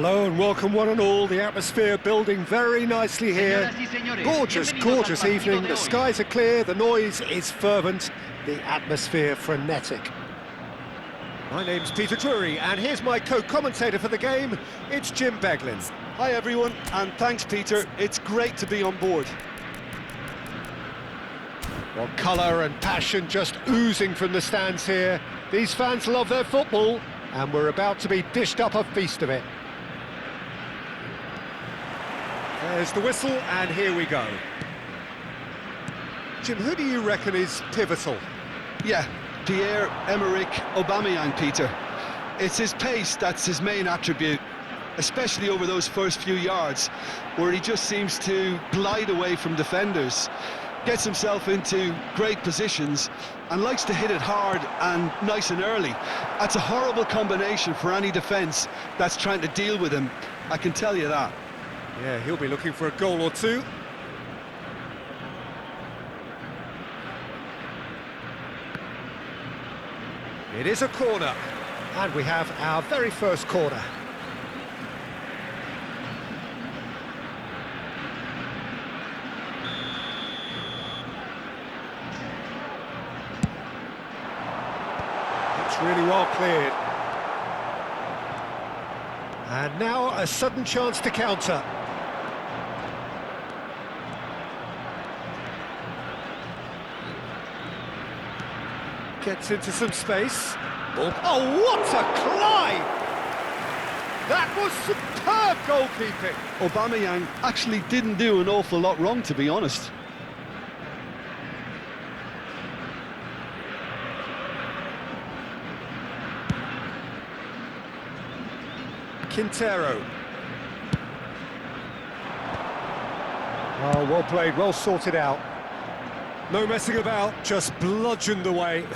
Hello and welcome one and all. The atmosphere building very nicely here. Gorgeous, gorgeous evening. The skies are clear, the noise is fervent, the atmosphere frenetic. My name's Peter Drury and here's my co-commentator for the game. It's Jim Beglin. Hi everyone, and thanks Peter. It's great to be on board. Well, colour and passion just oozing from the stands here. These fans love their football and we're about to be dished up a feast of it. There's the whistle, and here we go. Jim, who do you reckon is pivotal? Yeah, Pierre-Emerick Aubameyang, Peter. It's his pace that's his main attribute, especially over those first few yards, where he just seems to glide away from defenders, gets himself into great positions, and likes to hit it hard and nice and early. That's a horrible combination for any defence that's trying to deal with him, I can tell you that. Yeah, he'll be looking for a goal or two. It is a corner, and we have our very first corner. It's really well cleared. And now a sudden chance to counter. Gets into some space. Oh, what a climb! That was superb goalkeeping. Aubameyang actually didn't do an awful lot wrong, to be honest. Quintero. Oh, well played, well sorted out. No messing about, just bludgeoned away.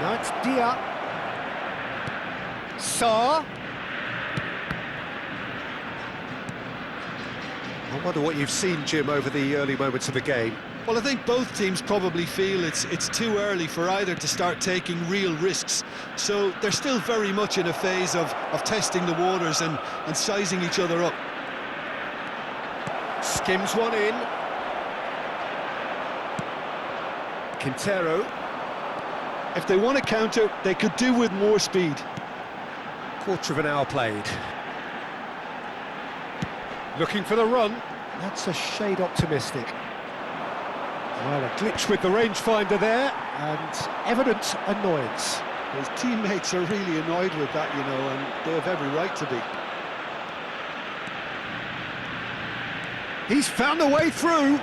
Now it's Dia. Sarr. I wonder what you've seen, Jim, over the early moments of the game. Well, I think both teams probably feel it's too early for either to start taking real risks. So they're still very much in a phase of testing the waters and sizing each other up. Skims one in. Quintero. If they want to counter, they could do with more speed. Quarter of an hour played. Looking for the run. That's a shade optimistic. Well, a glitch with the rangefinder there, and evident annoyance. His teammates are really annoyed with that, you know, and they have every right to be. He's found a way through.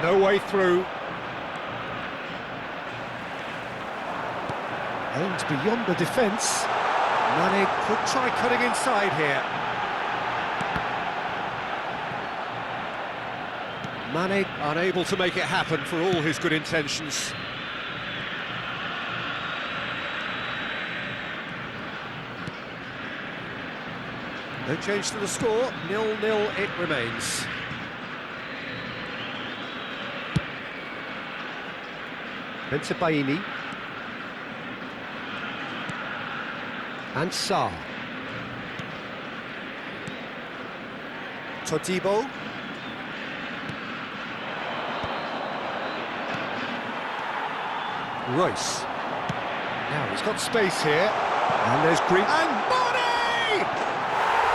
No way through. Aims beyond the defence. Mane could try cutting inside here. Mane unable to make it happen for all his good intentions. No change to the score, 0-0 it remains. Bentebaini. And Sarr. Todibo. Royce. Now he's got space here. And there's Green. And Mane!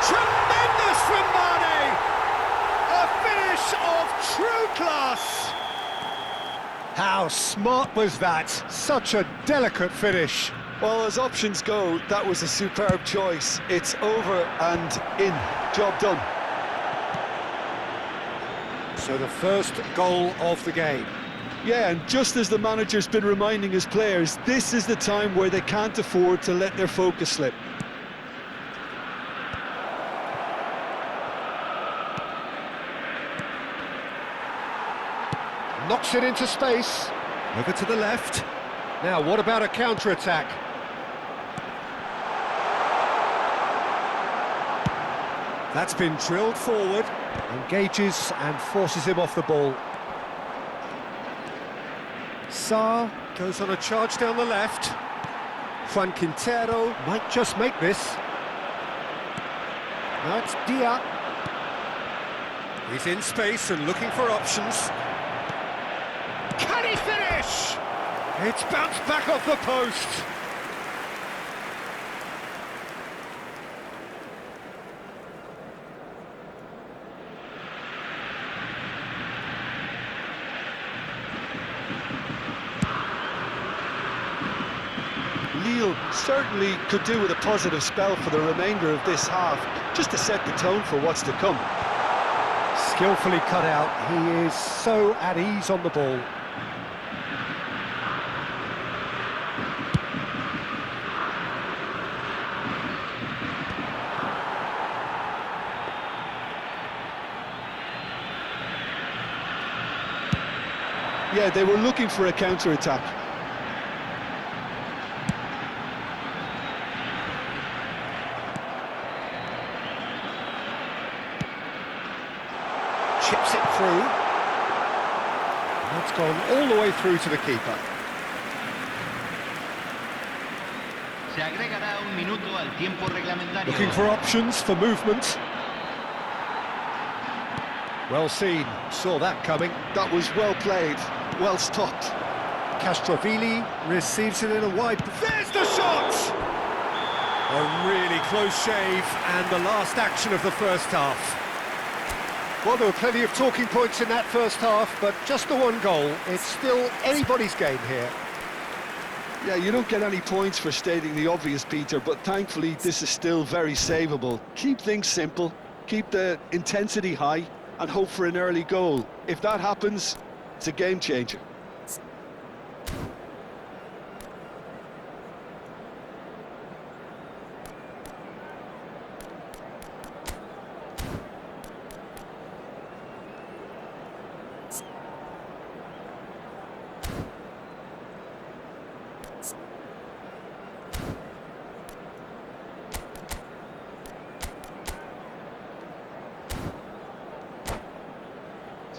Tremendous from Mane! A finish of true class! How smart was that? Such a delicate finish. Well, as options go, that was a superb choice. It's over and in. Job done. So the first goal of the game. Yeah, and just as the manager's been reminding his players, this is the time where they can't afford to let their focus slip. Knocks it into space. Over to the left. Now, what about a counter-attack? That's been drilled forward, engages and forces him off the ball. Sarr goes on a charge down the left. Juan Quintero might just make this. Now it's Dia. He's in space and looking for options. Can he finish? It's bounced back off the post. Lille certainly could do with a positive spell for the remainder of this half, just to set the tone for what's to come. Skillfully cut out, he is so at ease on the ball. Yeah, they were looking for a counter-attack. Chips it through. That's gone all the way through to the keeper. Se agregará un minuto al tiempo reglamentario. Looking for options for movement. Well seen, saw that coming. That was well played, well stopped. Castrovilli receives it in a wide... There's the shot! A really close shave, and the last action of the first half. Well, there were plenty of talking points in that first half, but just the one goal. It's still anybody's game here. Yeah, you don't get any points for stating the obvious, Peter, but thankfully this is still very savable. Keep things simple, keep the intensity high, and hope for an early goal. If that happens, it's a game changer.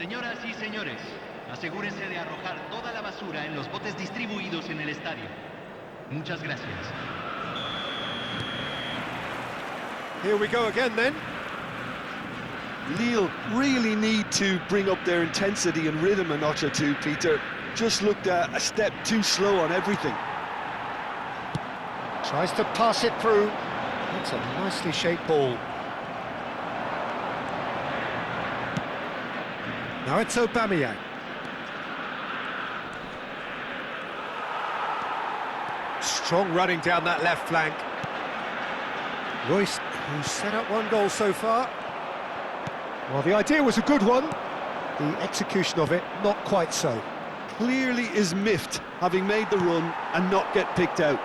Señoras y señores, asegúrense de arrojar toda la basura en los botes distribuidos en el estadio. Muchas gracias. Here we go again then. Lille really need to bring up their intensity and rhythm a notch or two, Peter. Just looked a step too slow on everything. Tries to pass it through. That's a nicely shaped ball. Now it's Aubameyang. Strong running down that left flank. Royce, who's set up one goal so far. Well, the idea was a good one. The execution of it, not quite so. Clearly is miffed, having made the run and not get picked out.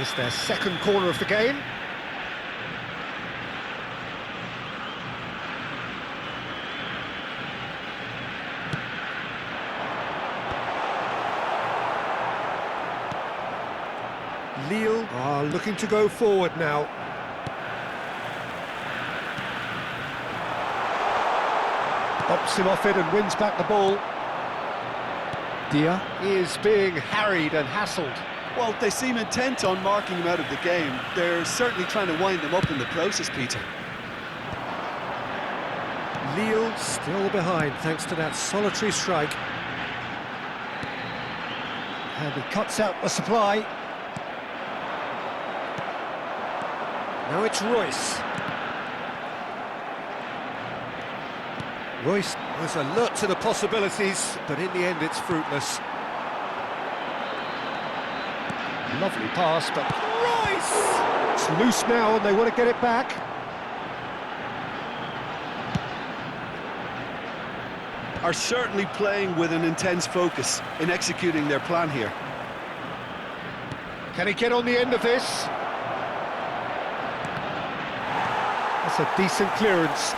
It's their second corner of the game. Lille are looking to go forward now. Bops him off it and wins back the ball. Dia is being harried and hassled. Well, they seem intent on marking him out of the game. They're certainly trying to wind them up in the process, Peter. Lille still behind thanks to that solitary strike. And he cuts out the supply. Now it's Royce. Royce was alert to the possibilities, but in the end it's fruitless. Lovely pass, but Royce! It's loose now and they want to get it back. Are certainly playing with an intense focus in executing their plan here. Can he get on the end of this? That's a decent clearance.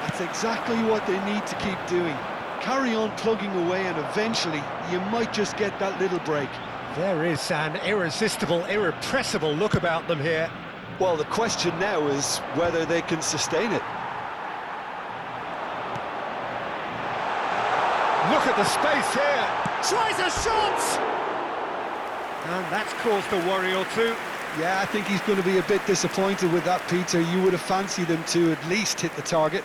That's exactly what they need to keep doing. Carry on plugging away and eventually you might just get that little break. There is an irresistible, irrepressible look about them here. Well, the question now is whether they can sustain it. Look at the space here. Tries a shot! And that's caused a worry or two. Yeah, I think he's going to be a bit disappointed with that, Peter. You would have fancied him to at least hit the target.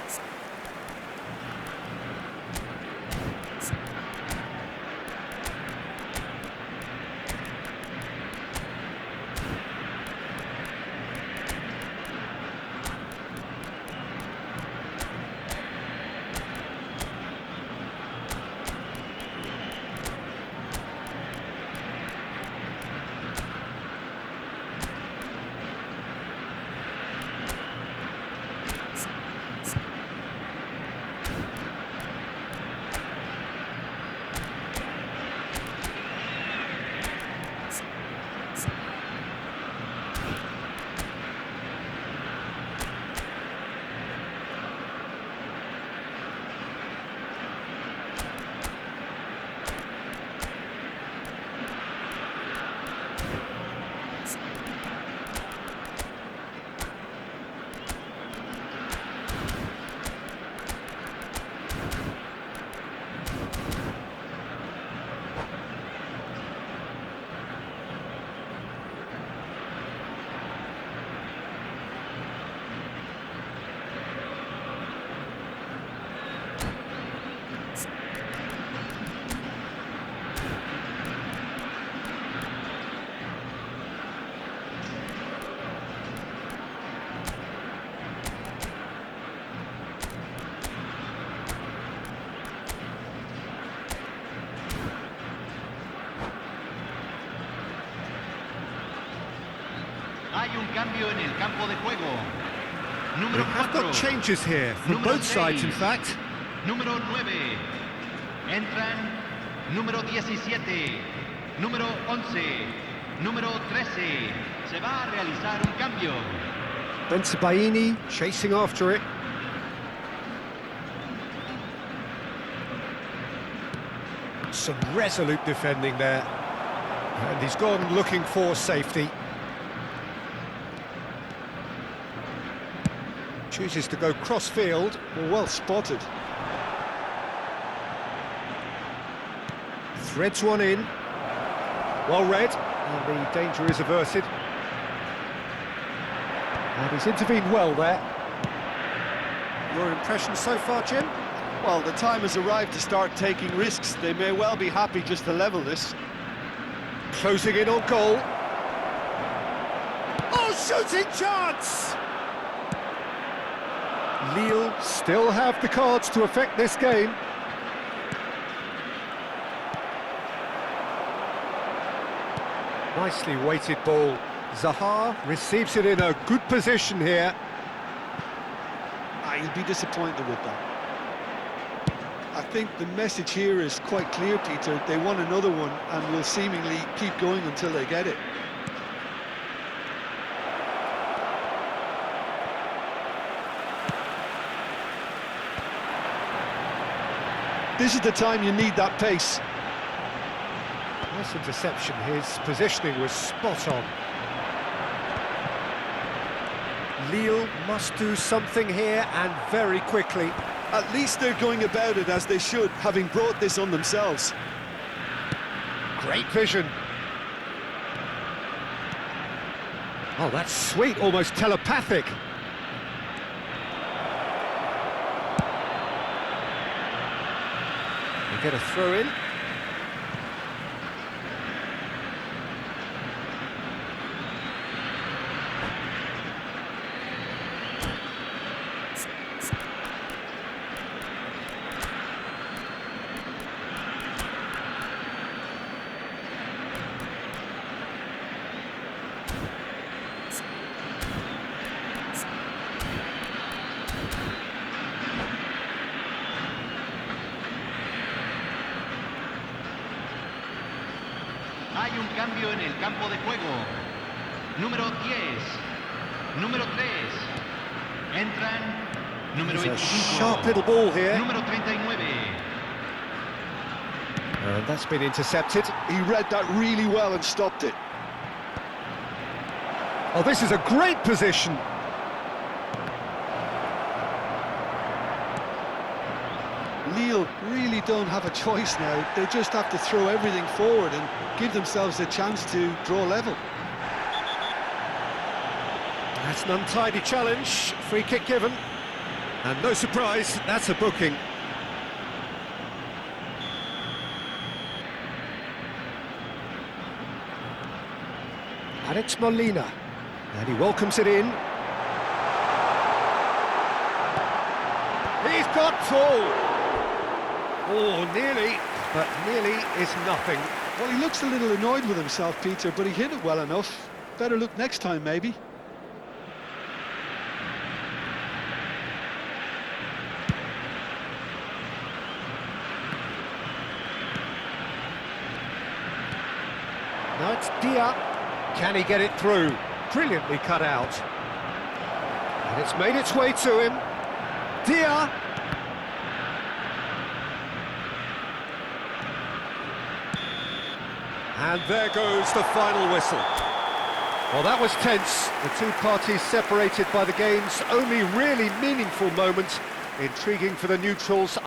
Hay un cambio en el campo de juego. Número We have 4. got changes here from Número both sides, in 6. fact. Número 9. Entran número 17. Número 11. Número 13. Se va a realizar un cambio. Benzabaini chasing after it. Some resolute defending there. And he's gone looking for safety. Chooses to go cross-field. Well spotted. Threads one in. Well read. And the danger is averted. And he's intervened well there. Your impression so far, Jim? Well, the time has arrived to start taking risks. They may well be happy just to level this. Closing in on goal. Oh, shooting chance! Lille still have the cards to affect this game. Nicely weighted ball. Zaha receives it in a good position here. He'll be disappointed with that. I think the message here is quite clear, Peter. They want another one and will seemingly keep going until they get it. This is the time you need that pace. Nice interception. His positioning was spot on. Lille must do something here, and very quickly. At least they're going about it as they should, having brought this on themselves. Great vision. Oh, that's sweet, almost telepathic. They get a throw in. Hay un cambio en el campo de juego. Número 10, número 3. Entran número It's a 25, sharp little ball here. número 39. And that's been intercepted. He read that really well and stopped it. Oh, this is a great position. Lille really don't have a choice now. They just have to throw everything forward and give themselves a chance to draw level. That's an untidy challenge. Free kick given. And no surprise, that's a booking. Alex Molina. And he welcomes it in. He's got full. Oh, nearly, but nearly is nothing. Well, he looks a little annoyed with himself, Peter, but he hit it well enough. Better look next time, maybe. Now it's Dia. Can he get it through? Brilliantly cut out. And it's made its way to him. Dia. And there goes the final whistle. Well, that was tense. The two parties separated by the game's only really meaningful moment. Intriguing for the neutrals.